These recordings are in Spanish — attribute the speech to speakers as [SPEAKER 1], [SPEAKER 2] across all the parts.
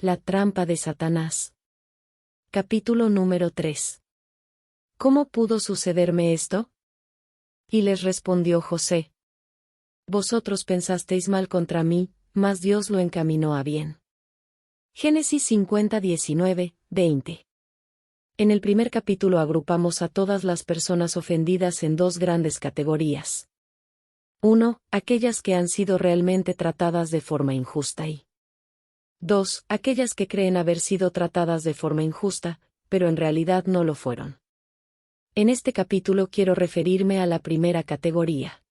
[SPEAKER 1] La trampa de Satanás. Capítulo número 3. ¿Cómo pudo sucederme esto? Y les respondió José: Vosotros pensasteis mal contra mí, mas Dios lo encaminó a bien. Génesis 50, 19, 20. En el primer capítulo agrupamos a todas las personas ofendidas en dos grandes categorías. 1. Aquellas que han sido realmente tratadas de forma injusta y 2. Aquellas que creen haber sido tratadas de forma injusta, pero en realidad no lo fueron. En este capítulo quiero referirme a la primera categoría.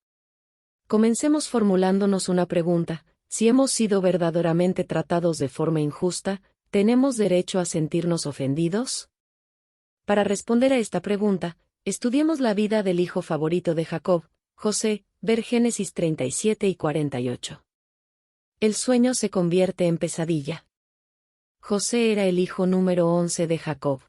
[SPEAKER 1] Comencemos formulándonos una pregunta: si hemos sido verdaderamente tratados de forma injusta, ¿tenemos derecho a sentirnos ofendidos? Para responder a esta pregunta, estudiemos la vida del hijo favorito de Jacob, José, ver Génesis 37 y 48. El sueño se convierte en pesadilla. José era el hijo número 11 de Jacob.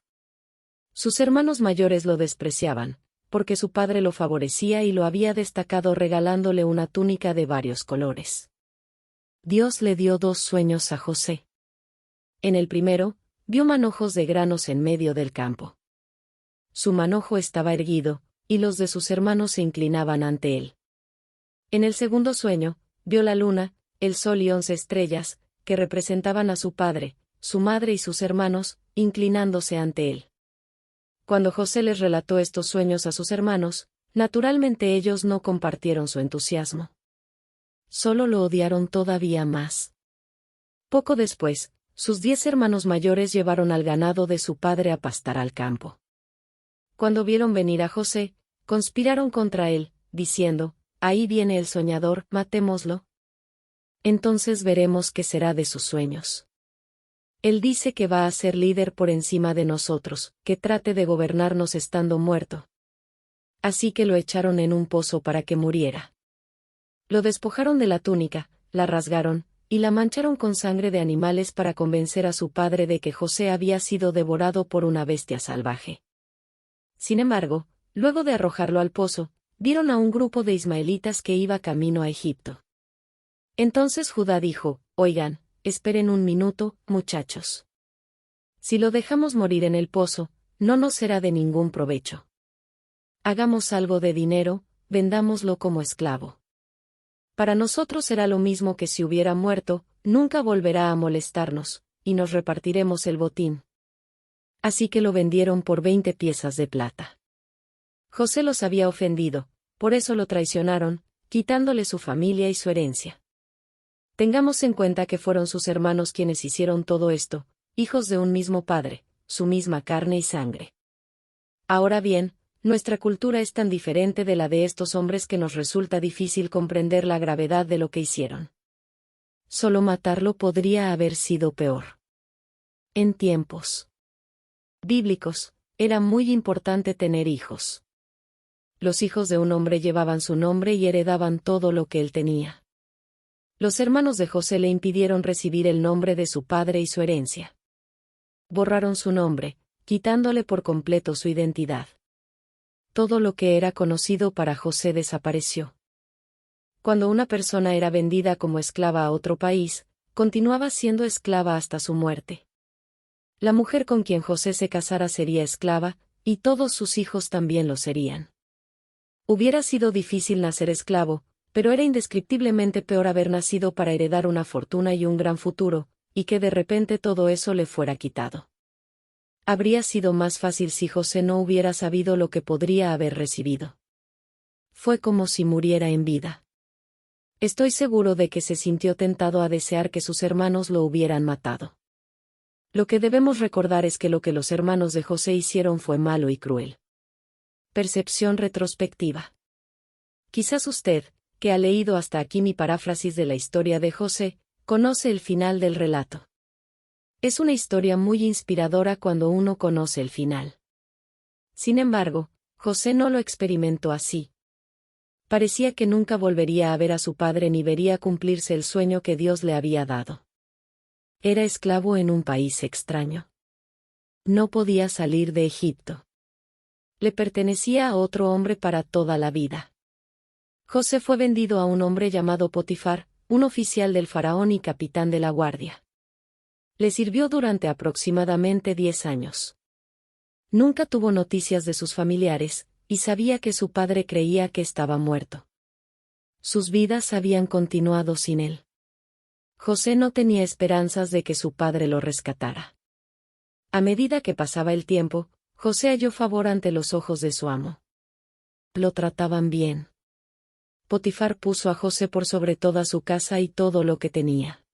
[SPEAKER 1] Sus hermanos mayores lo despreciaban, porque su padre lo favorecía y lo había destacado regalándole una túnica de varios colores. Dios le dio dos sueños a José. En el primero, vio manojos de granos en medio del campo. Su manojo estaba erguido, y los de sus hermanos se inclinaban ante él. En el segundo sueño, vio la luna, el sol y 11 estrellas, que representaban a su padre, su madre y sus hermanos, inclinándose ante él. Cuando José les relató estos sueños a sus hermanos, naturalmente ellos no compartieron su entusiasmo. Solo lo odiaron todavía más. Poco después, sus 10 hermanos mayores llevaron al ganado de su padre a pastar al campo. Cuando vieron venir a José, conspiraron contra él, diciendo: Ahí viene el soñador, matémoslo. Entonces veremos qué será de sus sueños. Él dice que va a ser líder por encima de nosotros, que trate de gobernarnos estando muerto. Así que lo echaron en un pozo para que muriera. Lo despojaron de la túnica, la rasgaron, y la mancharon con sangre de animales para convencer a su padre de que José había sido devorado por una bestia salvaje. Sin embargo, luego de arrojarlo al pozo, vieron a un grupo de ismaelitas que iba camino a Egipto. Entonces Judá dijo: Oigan, esperen un minuto, muchachos. Si lo dejamos morir en el pozo, no nos será de ningún provecho. Hagamos algo de dinero, vendámoslo como esclavo. Para nosotros será lo mismo que si hubiera muerto, nunca volverá a molestarnos, y nos repartiremos el botín. Así que lo vendieron por 20 piezas de plata. José los había ofendido, por eso lo traicionaron, quitándole su familia y su herencia. Tengamos en cuenta que fueron sus hermanos quienes hicieron todo esto, hijos de un mismo padre, su misma carne y sangre. Ahora bien, nuestra cultura es tan diferente de la de estos hombres que nos resulta difícil comprender la gravedad de lo que hicieron. Solo matarlo podría haber sido peor. En tiempos bíblicos, era muy importante tener hijos. Los hijos de un hombre llevaban su nombre y heredaban todo lo que él tenía. Los hermanos de José le impidieron recibir el nombre de su padre y su herencia. Borraron su nombre, quitándole por completo su identidad. Todo lo que era conocido para José desapareció. Cuando una persona era vendida como esclava a otro país, continuaba siendo esclava hasta su muerte. La mujer con quien José se casara sería esclava, y todos sus hijos también lo serían. Hubiera sido difícil nacer esclavo, pero era indescriptiblemente peor haber nacido para heredar una fortuna y un gran futuro, y que de repente todo eso le fuera quitado. Habría sido más fácil si José no hubiera sabido lo que podría haber recibido. Fue como si muriera en vida. Estoy seguro de que se sintió tentado a desear que sus hermanos lo hubieran matado. Lo que debemos recordar es que lo que los hermanos de José hicieron fue malo y cruel. Percepción retrospectiva. Quizás usted, que ha leído hasta aquí mi paráfrasis de la historia de José, conoce el final del relato. Es una historia muy inspiradora cuando uno conoce el final. Sin embargo, José no lo experimentó así. Parecía que nunca volvería a ver a su padre ni vería cumplirse el sueño que Dios le había dado. Era esclavo en un país extraño. No podía salir de Egipto. Le pertenecía a otro hombre para toda la vida. José fue vendido a un hombre llamado Potifar, un oficial del faraón y capitán de la guardia. Le sirvió durante aproximadamente 10 años. Nunca tuvo noticias de sus familiares, y sabía que su padre creía que estaba muerto. Sus vidas habían continuado sin él. José no tenía esperanzas de que su padre lo rescatara. A medida que pasaba el tiempo, José halló favor ante los ojos de su amo. Lo trataban bien. Potifar puso a José por sobre toda su casa y todo lo que tenía.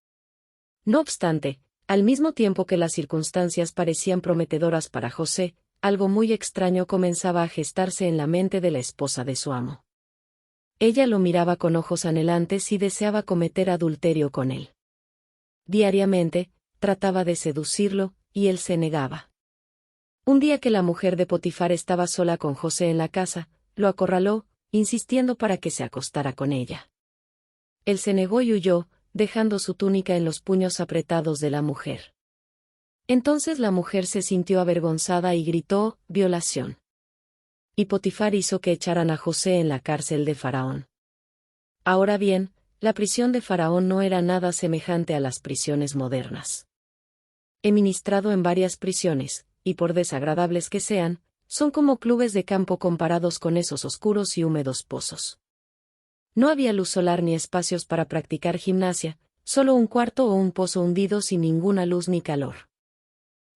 [SPEAKER 1] No obstante, al mismo tiempo que las circunstancias parecían prometedoras para José, algo muy extraño comenzaba a gestarse en la mente de la esposa de su amo. Ella lo miraba con ojos anhelantes y deseaba cometer adulterio con él. Diariamente, trataba de seducirlo, y él se negaba. Un día que la mujer de Potifar estaba sola con José en la casa, lo acorraló, insistiendo para que se acostara con ella. Él se negó y huyó, dejando su túnica en los puños apretados de la mujer. Entonces la mujer se sintió avergonzada y gritó, «violación». Y Potifar hizo que echaran a José en la cárcel de Faraón. Ahora bien, la prisión de Faraón no era nada semejante a las prisiones modernas. He ministrado en varias prisiones, y por desagradables que sean, son como clubes de campo comparados con esos oscuros y húmedos pozos. No había luz solar ni espacios para practicar gimnasia, solo un cuarto o un pozo hundido sin ninguna luz ni calor.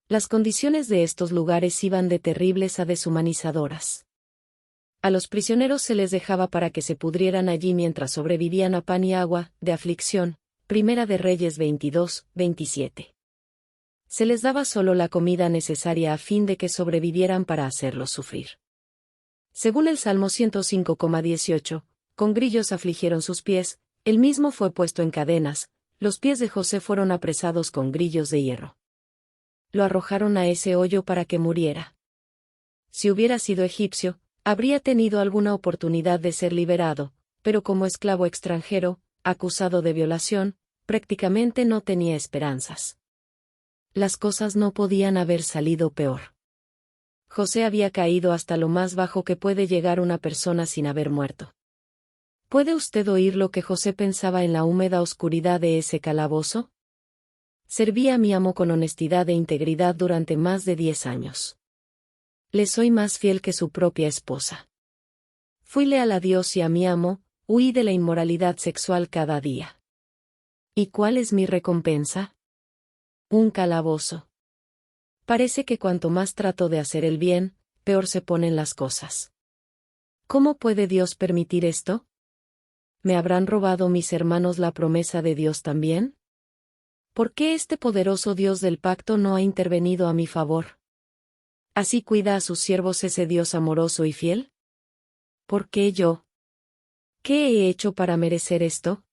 [SPEAKER 1] Las condiciones de estos lugares iban de terribles a deshumanizadoras. A los prisioneros se les dejaba para que se pudrieran allí mientras sobrevivían a pan y agua, de aflicción. Primera de Reyes 22, 27. Se les daba solo la comida necesaria a fin de que sobrevivieran para hacerlos sufrir. Según el Salmo 105,18, con grillos afligieron sus pies, él mismo fue puesto en cadenas, los pies de José fueron apresados con grillos de hierro. Lo arrojaron a ese hoyo para que muriera. Si hubiera sido egipcio, habría tenido alguna oportunidad de ser liberado, pero como esclavo extranjero, acusado de violación, prácticamente no tenía esperanzas. Las cosas no podían haber salido peor. José había caído hasta lo más bajo que puede llegar una persona sin haber muerto. ¿Puede usted oír lo que José pensaba en la húmeda oscuridad de ese calabozo? Serví a mi amo con honestidad e integridad durante más de 10 años. Le soy más fiel que su propia esposa. Fui leal a Dios y a mi amo, huí de la inmoralidad sexual cada día. ¿Y cuál es mi recompensa? Un calabozo. Parece que cuanto más trato de hacer el bien, peor se ponen las cosas. ¿Cómo puede Dios permitir esto? ¿Me habrán robado mis hermanos la promesa de Dios también? ¿Por qué este poderoso Dios del pacto no ha intervenido a mi favor? ¿Así cuida a sus siervos ese Dios amoroso y fiel? ¿Por qué yo? ¿Qué he hecho para merecer esto?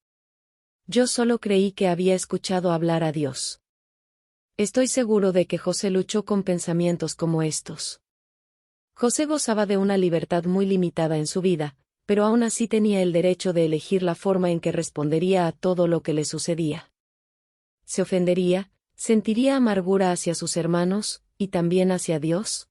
[SPEAKER 1] Yo solo creí que había escuchado hablar a Dios. Estoy seguro de que José luchó con pensamientos como estos. José gozaba de una libertad muy limitada en su vida, pero aún así tenía el derecho de elegir la forma en que respondería a todo lo que le sucedía. ¿Se ofendería, sentiría amargura hacia sus hermanos, y también hacia Dios?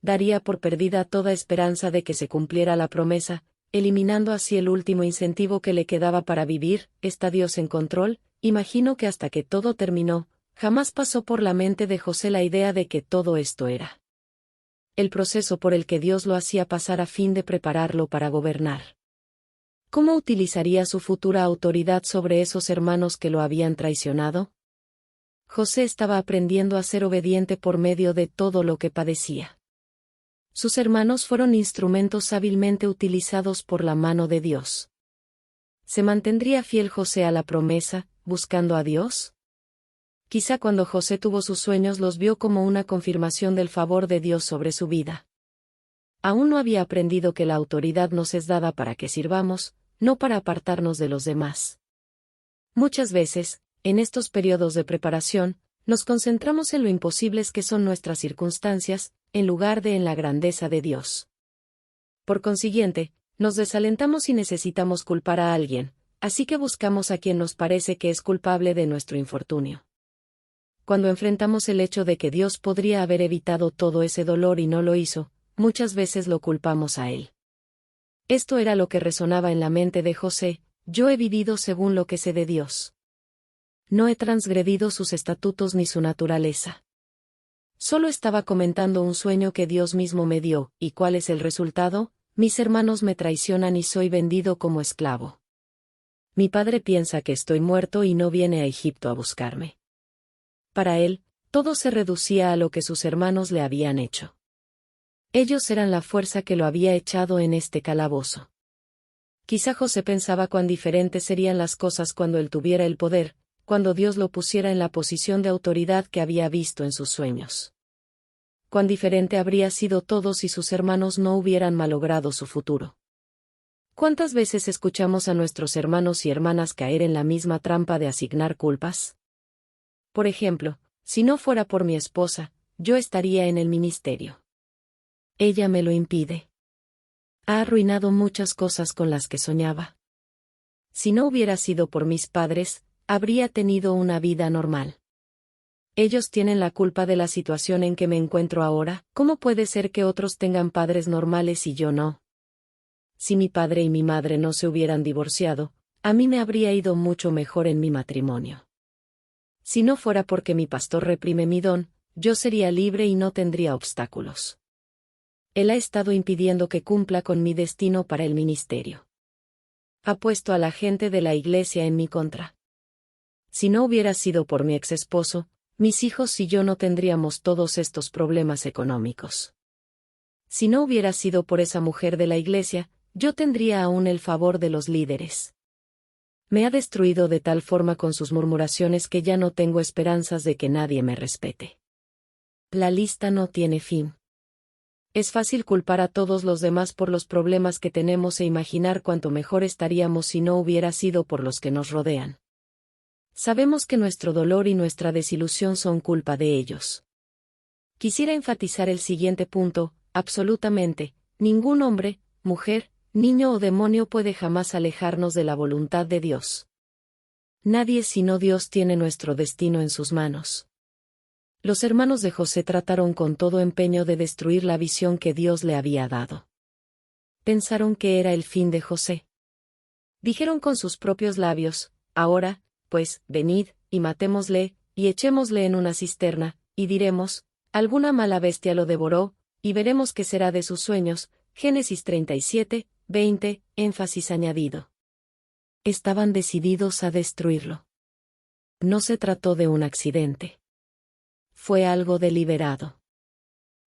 [SPEAKER 1] ¿Daría por perdida toda esperanza de que se cumpliera la promesa, eliminando así el último incentivo que le quedaba para vivir? ¿Está Dios en control? Imagino que hasta que todo terminó, jamás pasó por la mente de José la idea de que todo esto era el proceso por el que Dios lo hacía pasar a fin de prepararlo para gobernar. ¿Cómo utilizaría su futura autoridad sobre esos hermanos que lo habían traicionado? José estaba aprendiendo a ser obediente por medio de todo lo que padecía. Sus hermanos fueron instrumentos hábilmente utilizados por la mano de Dios. ¿Se mantendría fiel José a la promesa, buscando a Dios? Quizá cuando José tuvo sus sueños los vio como una confirmación del favor de Dios sobre su vida. Aún no había aprendido que la autoridad nos es dada para que sirvamos, no para apartarnos de los demás. Muchas veces, en estos periodos de preparación, nos concentramos en lo imposibles que son nuestras circunstancias, en lugar de en la grandeza de Dios. Por consiguiente, nos desalentamos y necesitamos culpar a alguien, así que buscamos a quien nos parece que es culpable de nuestro infortunio. Cuando enfrentamos el hecho de que Dios podría haber evitado todo ese dolor y no lo hizo, muchas veces lo culpamos a Él. Esto era lo que resonaba en la mente de José: yo he vivido según lo que sé de Dios. No he transgredido sus estatutos ni su naturaleza. Solo estaba comentando un sueño que Dios mismo me dio, ¿y cuál es el resultado? Mis hermanos me traicionan y soy vendido como esclavo. Mi padre piensa que estoy muerto y no viene a Egipto a buscarme. Para él, todo se reducía a lo que sus hermanos le habían hecho. Ellos eran la fuerza que lo había echado en este calabozo. Quizá José pensaba cuán diferentes serían las cosas cuando él tuviera el poder, cuando Dios lo pusiera en la posición de autoridad que había visto en sus sueños. Cuán diferente habría sido todo si sus hermanos no hubieran malogrado su futuro. ¿Cuántas veces escuchamos a nuestros hermanos y hermanas caer en la misma trampa de asignar culpas? Por ejemplo, si no fuera por mi esposa, yo estaría en el ministerio. Ella me lo impide. Ha arruinado muchas cosas con las que soñaba. Si no hubiera sido por mis padres, habría tenido una vida normal. Ellos tienen la culpa de la situación en que me encuentro ahora. ¿Cómo puede ser que otros tengan padres normales y yo no? Si mi padre y mi madre no se hubieran divorciado, a mí me habría ido mucho mejor en mi matrimonio. Si no fuera porque mi pastor reprime mi don, yo sería libre y no tendría obstáculos. Él ha estado impidiendo que cumpla con mi destino para el ministerio. Ha puesto a la gente de la iglesia en mi contra. Si no hubiera sido por mi ex esposo, mis hijos y yo no tendríamos todos estos problemas económicos. Si no hubiera sido por esa mujer de la iglesia, yo tendría aún el favor de los líderes. Me ha destruido de tal forma con sus murmuraciones que ya no tengo esperanzas de que nadie me respete. La lista no tiene fin. Es fácil culpar a todos los demás por los problemas que tenemos e imaginar cuánto mejor estaríamos si no hubiera sido por los que nos rodean. Sabemos que nuestro dolor y nuestra desilusión son culpa de ellos. Quisiera enfatizar el siguiente punto: absolutamente, ningún hombre, mujer, niño o demonio puede jamás alejarnos de la voluntad de Dios. Nadie sino Dios tiene nuestro destino en sus manos. Los hermanos de José trataron con todo empeño de destruir la visión que Dios le había dado. Pensaron que era el fin de José. Dijeron con sus propios labios: ahora, pues, venid, y matémosle, y echémosle en una cisterna, y diremos: alguna mala bestia lo devoró, y veremos qué será de sus sueños. Génesis 37, 20, énfasis añadido. Estaban decididos a destruirlo. No se trató de un accidente. Fue algo deliberado.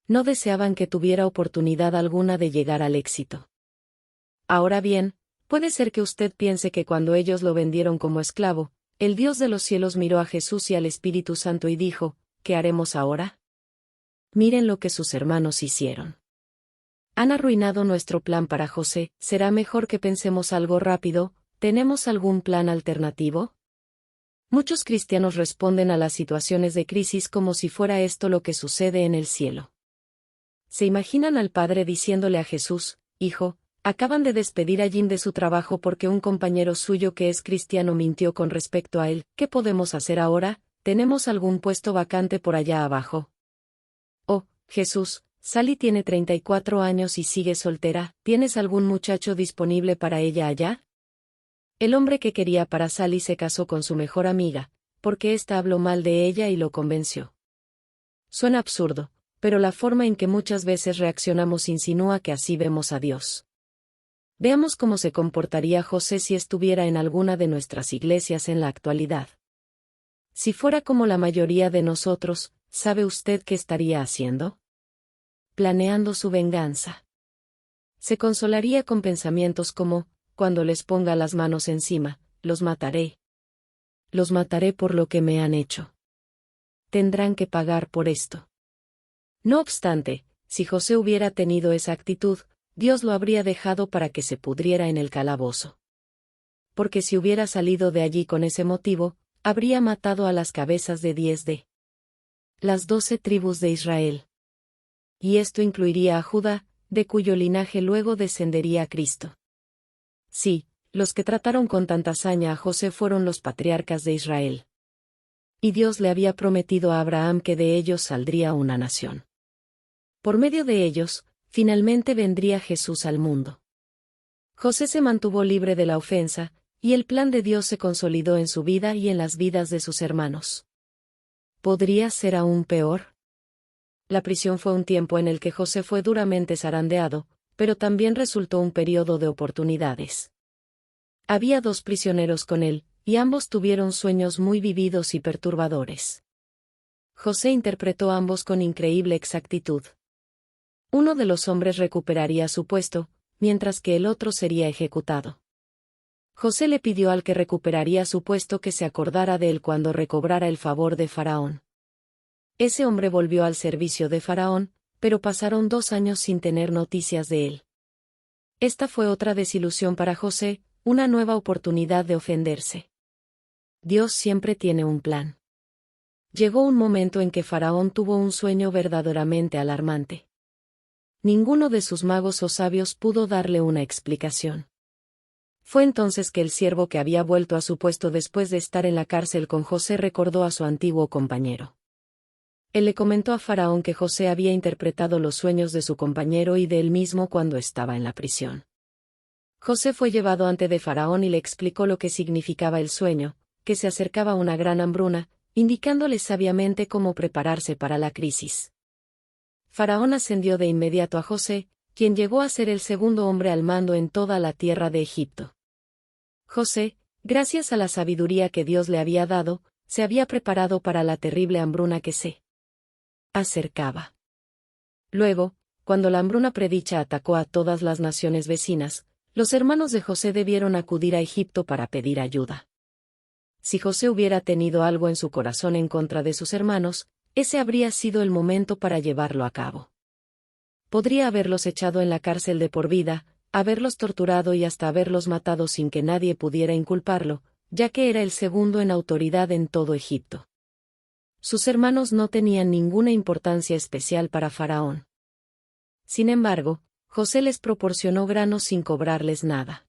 [SPEAKER 1] No deseaban que tuviera oportunidad alguna de llegar al éxito. Ahora bien, puede ser que usted piense que cuando ellos lo vendieron como esclavo, el Dios de los cielos miró a Jesús y al Espíritu Santo y dijo: ¿qué haremos ahora? Miren lo que sus hermanos hicieron. Han arruinado nuestro plan para José. ¿Será mejor que pensemos algo rápido? ¿Tenemos algún plan alternativo? Muchos cristianos responden a las situaciones de crisis como si fuera esto lo que sucede en el cielo. Se imaginan al padre diciéndole a Jesús: hijo, acaban de despedir a Jim de su trabajo porque un compañero suyo que es cristiano mintió con respecto a él. ¿Qué podemos hacer ahora? ¿Tenemos algún puesto vacante por allá abajo? Oh, Jesús, Sally tiene 34 años y sigue soltera. ¿Tienes algún muchacho disponible para ella allá? El hombre que quería para Sally se casó con su mejor amiga, porque ésta habló mal de ella y lo convenció. Suena absurdo, pero la forma en que muchas veces reaccionamos insinúa que así vemos a Dios. Veamos cómo se comportaría José si estuviera en alguna de nuestras iglesias en la actualidad. Si fuera como la mayoría de nosotros, ¿sabe usted qué estaría haciendo? Planeando su venganza. Se consolaría con pensamientos como: cuando les ponga las manos encima, los mataré. Los mataré por lo que me han hecho. Tendrán que pagar por esto. No obstante, si José hubiera tenido esa actitud, Dios lo habría dejado para que se pudriera en el calabozo. Porque si hubiera salido de allí con ese motivo, habría matado a las cabezas de 10 de las 12 tribus de Israel. Y esto incluiría a Judá, de cuyo linaje luego descendería Cristo. Sí, los que trataron con tanta hazaña a José fueron los patriarcas de Israel. Y Dios le había prometido a Abraham que de ellos saldría una nación. Por medio de ellos, finalmente vendría Jesús al mundo. José se mantuvo libre de la ofensa, y el plan de Dios se consolidó en su vida y en las vidas de sus hermanos. ¿Podría ser aún peor? La prisión fue un tiempo en el que José fue duramente zarandeado, pero también resultó un periodo de oportunidades. Había 2 prisioneros con él, y ambos tuvieron sueños muy vividos y perturbadores. José interpretó ambos con increíble exactitud. Uno de los hombres recuperaría su puesto, mientras que el otro sería ejecutado. José le pidió al que recuperaría su puesto que se acordara de él cuando recobrara el favor de Faraón. Ese hombre volvió al servicio de Faraón, pero pasaron 2 años sin tener noticias de él. Esta fue otra desilusión para José, una nueva oportunidad de ofenderse. Dios siempre tiene un plan. Llegó un momento en que Faraón tuvo un sueño verdaderamente alarmante. Ninguno de sus magos o sabios pudo darle una explicación. Fue entonces que el siervo que había vuelto a su puesto después de estar en la cárcel con José recordó a su antiguo compañero. Él le comentó a Faraón que José había interpretado los sueños de su compañero y de él mismo cuando estaba en la prisión. José fue llevado ante de Faraón y le explicó lo que significaba el sueño, que se acercaba una gran hambruna, indicándole sabiamente cómo prepararse para la crisis. Faraón ascendió de inmediato a José, quien llegó a ser el segundo hombre al mando en toda la tierra de Egipto. José, gracias a la sabiduría que Dios le había dado, se había preparado para la terrible hambruna que se acercaba. Luego, cuando la hambruna predicha atacó a todas las naciones vecinas, los hermanos de José debieron acudir a Egipto para pedir ayuda. Si José hubiera tenido algo en su corazón en contra de sus hermanos, ese habría sido el momento para llevarlo a cabo. Podría haberlos echado en la cárcel de por vida, haberlos torturado y hasta haberlos matado sin que nadie pudiera inculparlo, ya que era el segundo en autoridad en todo Egipto. Sus hermanos no tenían ninguna importancia especial para Faraón. Sin embargo, José les proporcionó granos sin cobrarles nada.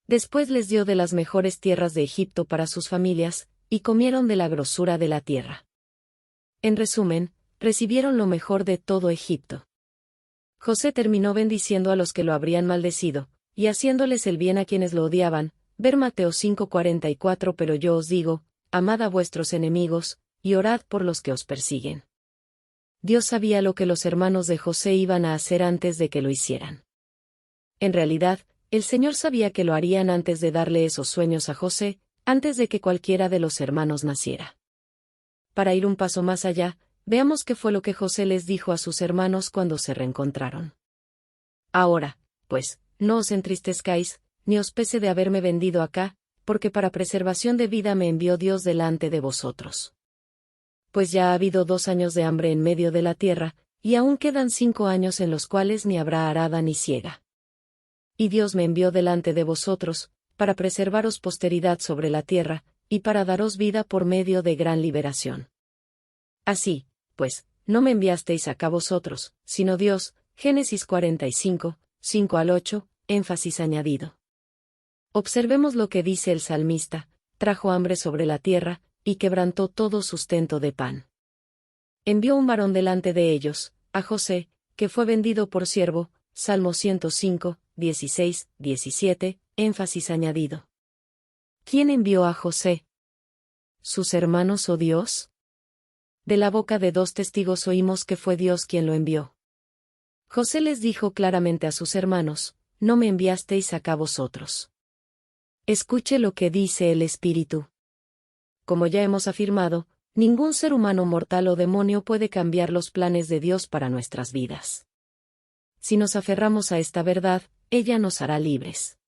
[SPEAKER 1] Después les dio de las mejores tierras de Egipto para sus familias, y comieron de la grosura de la tierra. En resumen, recibieron lo mejor de todo Egipto. José terminó bendiciendo a los que lo habrían maldecido, y haciéndoles el bien a quienes lo odiaban, ver Mateo 5:44. Pero yo os digo, amad a vuestros enemigos, y orad por los que os persiguen. Dios sabía lo que los hermanos de José iban a hacer antes de que lo hicieran. En realidad, el Señor sabía que lo harían antes de darle esos sueños a José, antes de que cualquiera de los hermanos naciera. Para ir un paso más allá, veamos qué fue lo que José les dijo a sus hermanos cuando se reencontraron. Ahora, pues, no os entristezcáis, ni os pese de haberme vendido acá, porque para preservación de vida me envió Dios delante de vosotros. Pues ya ha habido 2 años de hambre en medio de la tierra, y aún quedan 5 años en los cuales ni habrá arada ni siega. Y Dios me envió delante de vosotros, para preservaros posteridad sobre la tierra, y para daros vida por medio de gran liberación. Así, pues, no me enviasteis acá vosotros, sino Dios. Génesis 45, 5-8, énfasis añadido. Observemos lo que dice el salmista: trajo hambre sobre la tierra, y quebrantó todo sustento de pan. Envió un varón delante de ellos, a José, que fue vendido por siervo. Salmo 105, 16, 17, énfasis añadido. ¿Quién envió a José? ¿Sus hermanos o Dios? De la boca de 2 testigos oímos que fue Dios quien lo envió. José les dijo claramente a sus hermanos: no me enviasteis acá vosotros. Escuche lo que dice el Espíritu. Como ya hemos afirmado, ningún ser humano mortal o demonio puede cambiar los planes de Dios para nuestras vidas. Si nos aferramos a esta verdad, ella nos hará libres.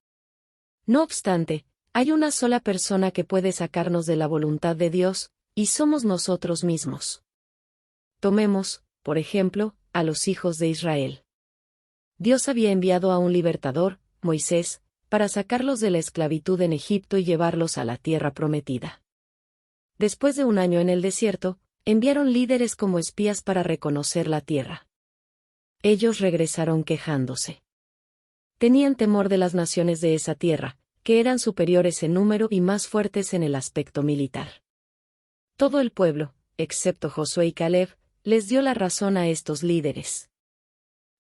[SPEAKER 1] No obstante, hay una sola persona que puede sacarnos de la voluntad de Dios, y somos nosotros mismos. Tomemos, por ejemplo, a los hijos de Israel. Dios había enviado a un libertador, Moisés, para sacarlos de la esclavitud en Egipto y llevarlos a la tierra prometida. Después de 1 año en el desierto, enviaron líderes como espías para reconocer la tierra. Ellos regresaron quejándose. Tenían temor de las naciones de esa tierra, que eran superiores en número y más fuertes en el aspecto militar. Todo el pueblo, excepto Josué y Caleb, les dio la razón a estos líderes.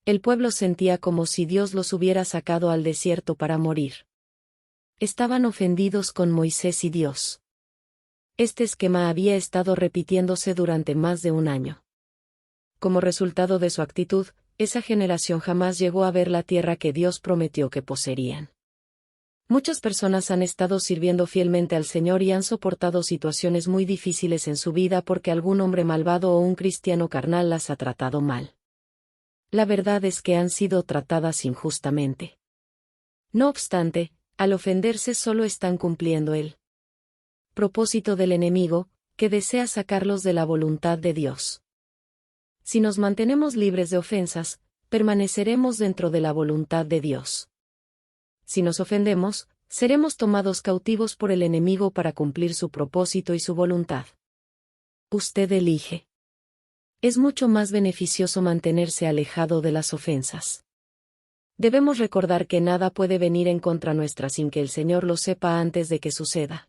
[SPEAKER 1] El pueblo sentía como si Dios los hubiera sacado al desierto para morir. estaban ofendidos con Moisés y Dios. Este esquema había estado repitiéndose durante más de un año. Como resultado de su actitud, esa generación jamás llegó a ver la tierra que Dios prometió que poseerían. Muchas personas han estado sirviendo fielmente al Señor y han soportado situaciones muy difíciles en su vida porque algún hombre malvado o un cristiano carnal las ha tratado mal. La verdad es que han sido tratadas injustamente. No obstante, al ofenderse solo están cumpliendo el propósito del enemigo, que desea sacarlos de la voluntad de Dios. Si nos mantenemos libres de ofensas, permaneceremos dentro de la voluntad de Dios. Si nos ofendemos, seremos tomados cautivos por el enemigo para cumplir su propósito y su voluntad. Usted elige. Es mucho más beneficioso mantenerse alejado de las ofensas. Debemos recordar que nada puede venir en contra nuestra sin que el Señor lo sepa antes de que suceda.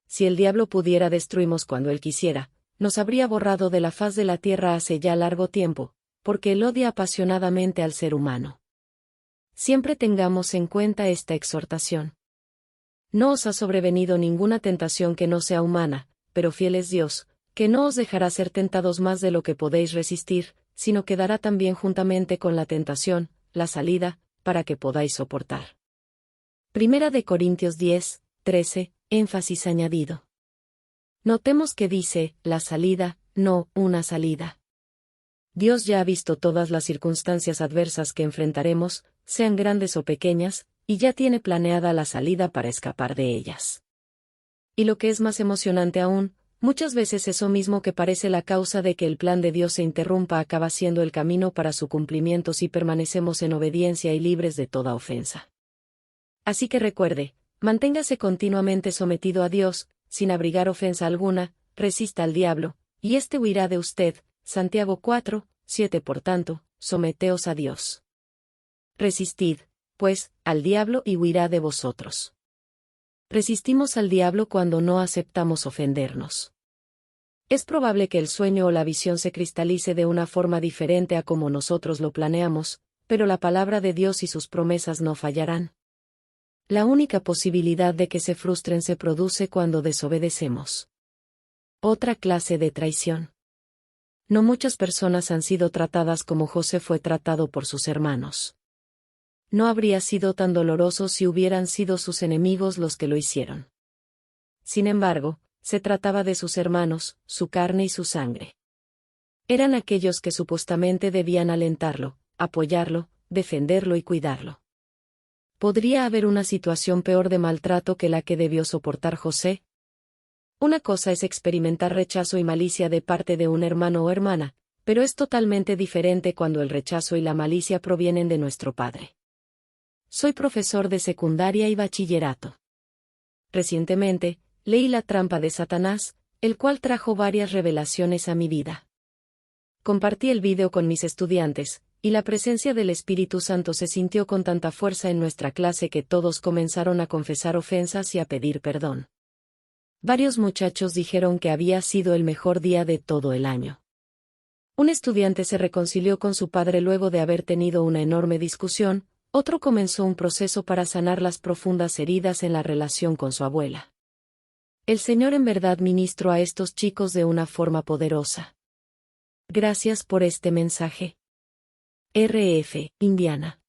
[SPEAKER 1] Si el diablo pudiera destruirnos cuando él quisiera, nos habría borrado de la faz de la tierra hace ya largo tiempo, porque él odia apasionadamente al ser humano. Siempre tengamos en cuenta esta exhortación. No os ha sobrevenido ninguna tentación que no sea humana, pero fiel es Dios, que no os dejará ser tentados más de lo que podéis resistir, sino que dará también juntamente con la tentación, la salida, para que podáis soportar. Primera de Corintios 10, 13, énfasis añadido. Notemos que dice, la salida, no una salida. Dios ya ha visto todas las circunstancias adversas que enfrentaremos, sean grandes o pequeñas, y ya tiene planeada la salida para escapar de ellas. Y lo que es más emocionante aún, muchas veces eso mismo que parece la causa de que el plan de Dios se interrumpa acaba siendo el camino para su cumplimiento si permanecemos en obediencia y libres de toda ofensa. Así que recuerde, manténgase continuamente sometido a Dios, sin abrigar ofensa alguna, resista al diablo, y éste huirá de usted. Santiago 4, 7. Por tanto, someteos a Dios. Resistid, pues, al diablo y huirá de vosotros. Resistimos al diablo cuando no aceptamos ofendernos. Es probable que el sueño o la visión se cristalice de una forma diferente a como nosotros lo planeamos, pero la palabra de Dios y sus promesas no fallarán. La única posibilidad de que se frustren se produce cuando desobedecemos. Otra clase de traición. No muchas personas han sido tratadas como José fue tratado por sus hermanos. No habría sido tan doloroso si hubieran sido sus enemigos los que lo hicieron. Sin embargo, se trataba de sus hermanos, su carne y su sangre. Eran aquellos que supuestamente debían alentarlo, apoyarlo, defenderlo y cuidarlo. ¿Podría haber una situación peor de maltrato que la que debió soportar José? Una cosa es experimentar rechazo y malicia de parte de un hermano o hermana, pero es totalmente diferente cuando el rechazo y la malicia provienen de nuestro Padre. Soy profesor de secundaria y bachillerato. Recientemente, leí La trampa de Satanás, el cual trajo varias revelaciones a mi vida. Compartí el video con mis estudiantes, y la presencia del Espíritu Santo se sintió con tanta fuerza en nuestra clase que todos comenzaron a confesar ofensas y a pedir perdón. Varios muchachos dijeron que había sido el mejor día de todo el año. Un estudiante se reconcilió con su padre luego de haber tenido una enorme discusión, otro comenzó un proceso para sanar las profundas heridas en la relación con su abuela. El Señor en verdad ministró a estos chicos de una forma poderosa. Gracias por este mensaje. R.F., Indiana.